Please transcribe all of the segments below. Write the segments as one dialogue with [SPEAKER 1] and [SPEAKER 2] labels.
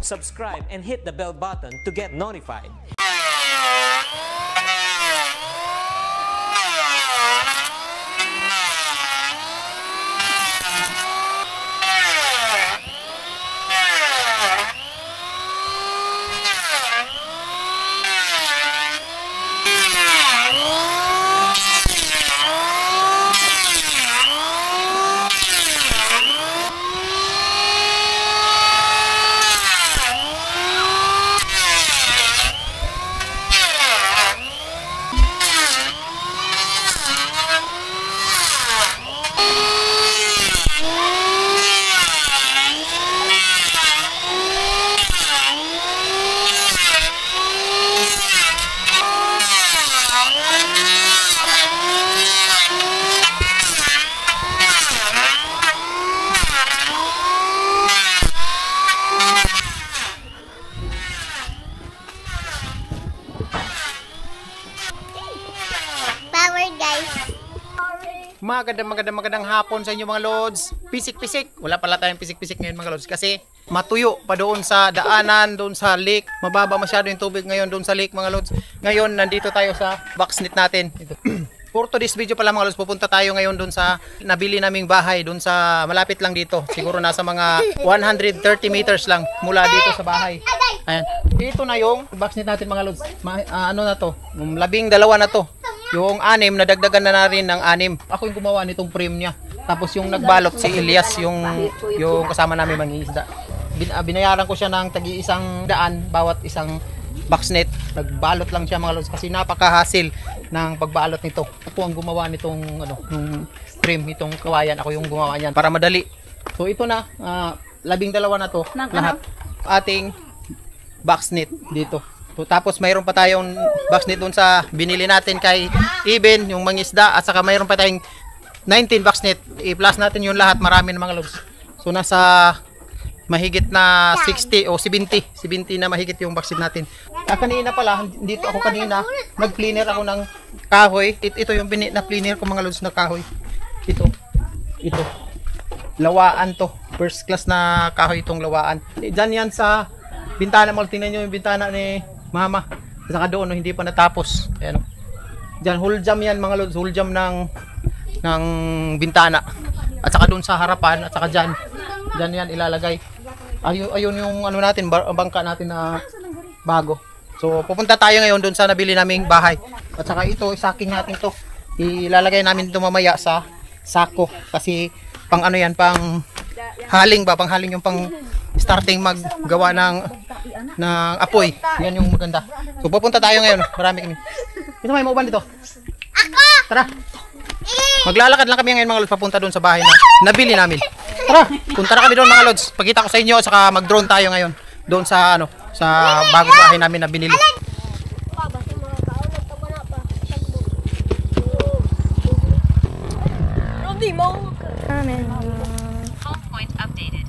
[SPEAKER 1] subscribe, and hit the bell button to get notified.
[SPEAKER 2] Magandang hapon sa inyo mga lods. Pisik-pisik. Wala pala tayong pisik-pisik ngayon mga lods kasi matuyo pa doon sa daanan, doon sa lake. Mababa masyado yung tubig ngayon doon sa lake mga lods. Ngayon nandito tayo sa boxnet natin. Ito. For today's video pala mga lods, pupunta tayo ngayon doon sa nabili naming bahay doon sa malapit lang dito. Siguro nasa mga 130 meters lang mula dito sa bahay. Ayan. Ito na yung boxnet natin mga lods. Ano na to? 12 na to. Yung 6, nadagdagan na rin ng 6. Ako yung gumawa nitong frame niya. Tapos yung nagbalot si Elias, yung kasama namin mangingisda. Binayaran ko siya ng tagi-100 bawat isang boxnet. Nagbalot lang siya mga lods kasi napaka-hassle ng pagbalot nito. Ako ang gumawa nitong nung frame, itong kawayan. Ako yung gumawa niyan para madali. So ito na, 12 na to lahat. Ating boxnet dito. So, tapos mayroon pa tayong boxnet doon sa binili natin kay Eben, yung mangisda, at saka mayroon pa tayong 19 boxnet. I-plus natin yung lahat, marami na mga lods. So nasa mahigit na 60 o 70 na mahigit yung boxnet natin. Kanina pala, dito ako kanina, nag-cleaner ako ng kahoy. Ito yung na-cleaner ko mga lods na kahoy. Ito. Lawaan to. First class na kahoy itong lawaan. Diyan yan sa bintana mo, tingnan nyo yung bintana ni Mama. Saka doon, hindi pa natapos. Ayan. Diyan, whole jam yan mga lods. Whole jam ng bintana. At saka doon sa harapan. At saka dyan. Dyan yan ilalagay. Ayun yung natin, bangka natin na bago. So, pupunta tayo ngayon doon sa nabili naming bahay. At saka ito, isaking natin to. Ilalagay namin ito mamaya sa sako. Kasi pang yan, pang haling ba? Pang haling yung pang starting maggawa ng apoy. Yan yung maganda. So pupunta tayo ngayon. Marami kami. Ito may mauban dito. Ako! Tara. Maglalakad lang kami ngayon mga lods papunta doon sa bahay na nabili namin. Tara. Punta na kami doon mga lods. Pagkita ko sa inyo at saka mag-drone tayo ngayon. Doon sa sa bagong bahay namin na binili.
[SPEAKER 3] Amen. Home point updated.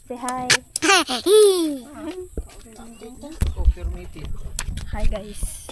[SPEAKER 3] Say hi. Hi guys.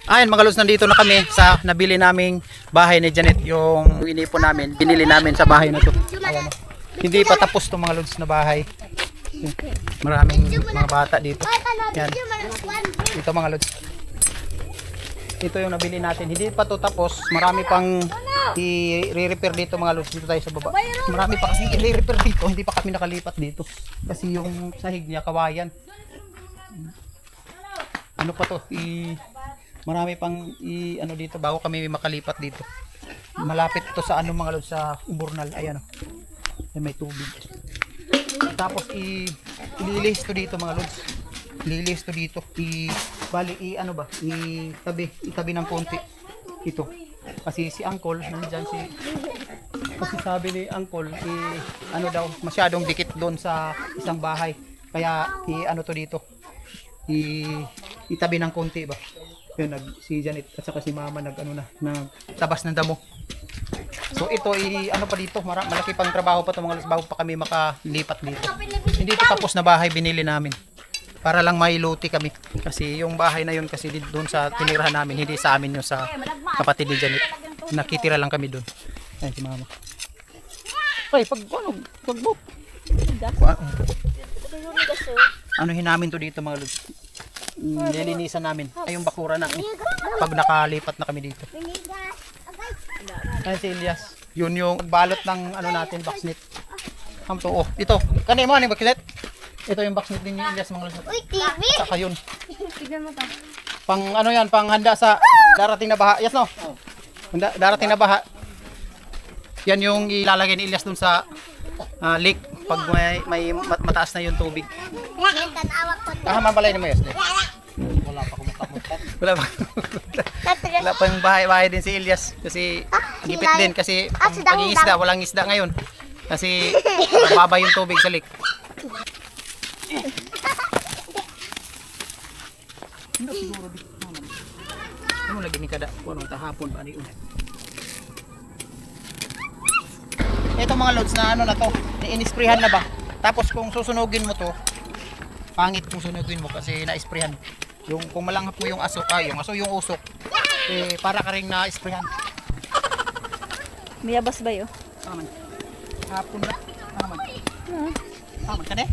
[SPEAKER 2] Ayun mga lods, nandito na kami sa nabili naming bahay ni Janet. Yung inipon namin, binili namin sa bahay na to. Ayan, hindi pa tapos to mga lods na bahay. Maraming mga bata dito. Yan. Ito mga lods. Ito yung nabili natin. Hindi pa to tapos. Marami pang i-repair dito mga lods. Dito tayo sa baba. Marami pa kasi i-repair dito. Hindi pa kami nakalipat dito. Kasi yung sahig niya kawayan. Ano pa to? Marami pang ano dito bago kami makalipat dito. Malapit to sa ano mga lods, sa Burnal. Ayan, oh. May tubig. Tapos ililis to dito mga lods. Ililis to dito. Ano ba? Itabi ng konti. Ito. Kasi si Uncle nandiyan kasi sabi ni Uncle ano daw, masyadong dikit doon sa isang bahay. Kaya ano to dito. Itabi ng konti ba. Yun, si Janet at saka si Mama nagtabas ng damo. So ito ano pa dito, malaki pang trabaho pa to mga lods bago pa kami makalipat dito. Hindi ito tapos na bahay, binili namin. Para lang may luti kami. Kasi yung bahay na yun kasi doon sa tinirahan namin, hindi sa amin yung sa kapatid ni Janet. Nakitira lang kami doon. Ayun si Mama. Ay, pagbuk. Anuhin namin to dito mga lods. Nilinisan namin. Ay yung bakura na. Pag nakalipat na kami dito. Ayun si Elias. Yun yung balot ng ano natin, boxnet. Oh, ito. Kanina mo, ano yung boxnet? Ito yung boxnet din ni Elias mga lods.
[SPEAKER 3] Uy, TV!
[SPEAKER 2] Saka yun.
[SPEAKER 3] Tignan mo to.
[SPEAKER 2] Pang ano yan, pang handa sa darating na baha. Yes no? Darating na baha. Yan yung ilalagay ni Elias dun sa lake pag may mataas na yung tubig. Mamalayin mo yes. Wala pa kumukamot. Wala pa yung bahay din si Elias kasi gipit din kasi pag-iisda, walang isda ngayon. Kasi mababa yung tubig sa lake. Hindi siguro dito. Ano lagi ni kada? Kuno tahapon ba ni una? Ito mga loads na ano na to, inisprehan na ba? Tapos kung susunugin mo to, pangit kung sunugin mo kasi na-isprehan. Yung kung malanghap mo yung yung usok, para ka ring na-isprehan.
[SPEAKER 3] Mayabas ba yun?
[SPEAKER 2] Taman. Hapon na. Taman. Taman ka ne?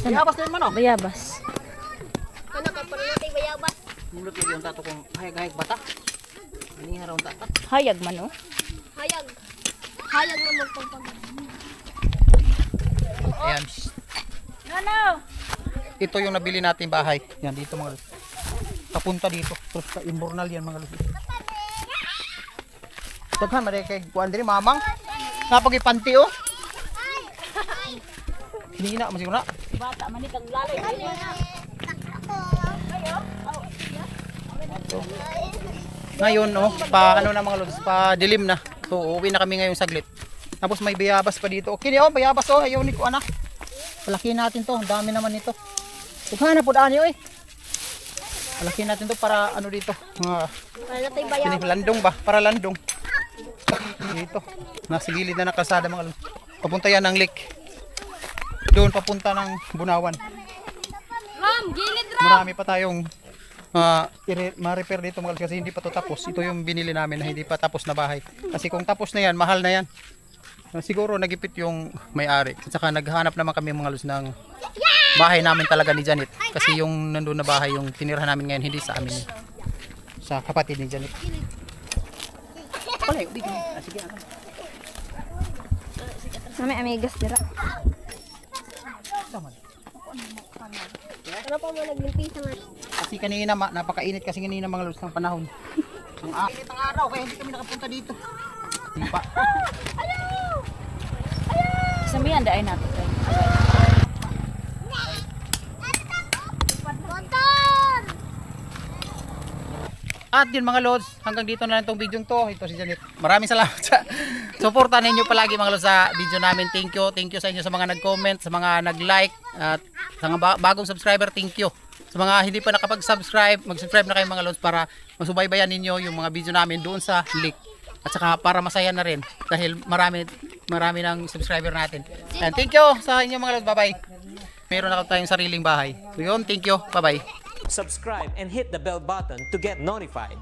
[SPEAKER 3] Bayabas
[SPEAKER 2] din man oh.
[SPEAKER 3] Bayabas.
[SPEAKER 4] Ano ka pala natin bayabas?
[SPEAKER 2] Mulot yung tato kung hayag-hayag bata. Ini haraw tatat.
[SPEAKER 3] Hayag man oh.
[SPEAKER 4] Hayag. Hayag na magpapag.
[SPEAKER 2] Ayan.
[SPEAKER 3] Ano?
[SPEAKER 2] Ito yung nabili natin bahay. Yan dito mga lods. Papunta dito. Terus sa Burnal yan mga lods. Daghan mare kay kuan diri mamang. Napagipanti oh. Hindi na masiguro na.
[SPEAKER 3] Bata man kang lalay.
[SPEAKER 2] Ngayon oh, pa ano na mga lods, pa dilim na. So uwi na kami ngayong saglit. Tapos may bayabas pa dito. Okay oh, bayabas oh, ayaw ni ko ana. Palaki natin to, ang dami naman nito. Tughan na pud ani oy. Palaki natin to para ano dito.
[SPEAKER 4] Wala tayo bayabas.
[SPEAKER 2] Landong ba? Para landong. Dito. Nasa gilid na ng kalsada mga lods. Papunta yan ng lake. Doon papunta ng Bunawan.
[SPEAKER 4] Ram, gilid ram.
[SPEAKER 2] Marami pa tayong ma-repair dito mga lods kasi hindi pa to tapos. Ito yung binili namin na hindi pa tapos na bahay. Kasi kung tapos na yan, mahal na yan. Siguro nagipit yung may-ari. At saka naghanap naman kami mga lods ng bahay namin talaga ni Janet. Kasi yung nandun na bahay, yung tinirahan namin ngayon, hindi sa amin. Sa kapatid ni Janet. Palayo, dito. Sige, ano.
[SPEAKER 3] May amigas dira.
[SPEAKER 4] Ano pa mo naglimpisa man?
[SPEAKER 2] Kasi kanina napakainit kasi kanina mga lods ng panahon. Ang init ng araw kaya hindi kami nakapunta dito. Hindi pa.
[SPEAKER 3] Sabihan dai natin.
[SPEAKER 4] Motor!
[SPEAKER 2] At yun mga lods, hanggang dito na lang itong video to. Ito si Janet. Maraming salamat sa suporta ninyo palagi mga lods sa video namin. Thank you sa inyo sa mga nag-comment, sa mga nag-like at sa mga bagong subscriber. Thank you. Sa mga hindi pa nakapag-subscribe, mag-subscribe na kayo mga lods para masubaybayan ninyo yung mga video namin doon sa link. At saka para masaya na rin dahil marami ng subscriber natin. And thank you sa inyo mga lods. Bye-bye. Meron na tayong sariling bahay. So yun, thank you. Bye-bye.
[SPEAKER 1] subscribe and hit the bell button to get notified.